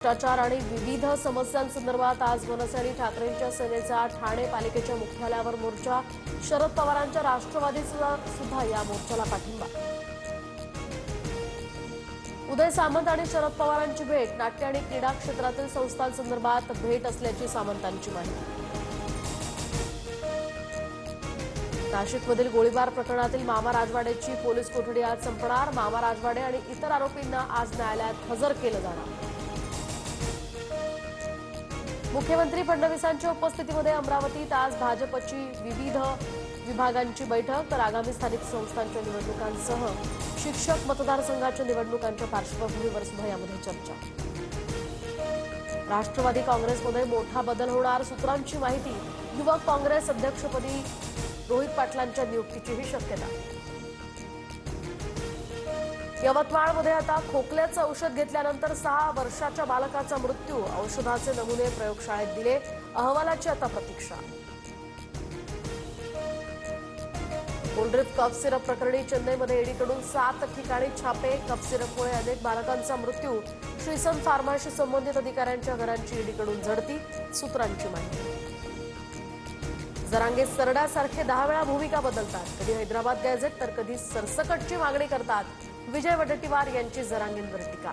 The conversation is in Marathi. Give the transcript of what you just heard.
भ्रष्टाचार आणि विविध समस्यांसंदर्भात आज मनसे आणि ठाकरेंच्या सेनेचा ठाणे पालिकेच्या मुख्यालयावर मोर्चा. शरद पवारांच्या राष्ट्रवादीचा सुद्धा या मोर्चाला पाठिंबा. उदय सामंत आणि शरद पवारांची भेट. नाट्य आणि क्रीडा क्षेत्रातील संस्थांसंदर्भात भेट असल्याची सामंतांची माहिती. नाशिकमधील गोळीबार प्रकरणातील मामा राजवाडेची पोलीस कोठडी आज संपणार. मामा राजवाडे आणि इतर आरोपींना आज न्यायालयात हजर केलं जाणार. मुख्यमंत्री फडणवीसांच्या उपस्थितीमध्ये अमरावतीत आज भाजपची विविध विभागांची बैठक. तर आगामी स्थानिक संस्थांच्या निवडणुकांसह शिक्षक मतदारसंघाच्या निवडणुकांच्या पार्श्वभूमीवर सुद्धा यामध्ये चर्चा. राष्ट्रवादी काँग्रेसमध्ये मोठा बदल होणार, सूत्रांची माहिती. युवक काँग्रेस अध्यक्षपदी रोहित पाटलांच्या नियुक्तीचीही शक्यता. यवतमाळमध्ये आता खोकल्याचं औषध घेतल्यानंतर 6 वर्षाच्या बालकाचा मृत्यू. औषधाचे नमुने प्रयोगशाळेत दिले. अहवालाची आता प्रतीक्षा. कोल्ड्रिप कफ सिरप प्रकरणी चेन्नईमध्ये ईडीकडून 7 ठिकाणी छापे. कफ सिरपमुळे अनेक बालकांचा मृत्यू. श्रीसन फार्माशी संबंधित अधिकाऱ्यांच्या घरांची ईडीकडून झडती. सूत्रांची माहिती. जरांगे सरड्यासारखे 10 वेळा भूमिका बदलतात. कधी हैदराबाद गॅझेट तर कधी सरसकटची मागणी करतात. विजय वडेट्टीवार यांची जरांगेंवर टीका.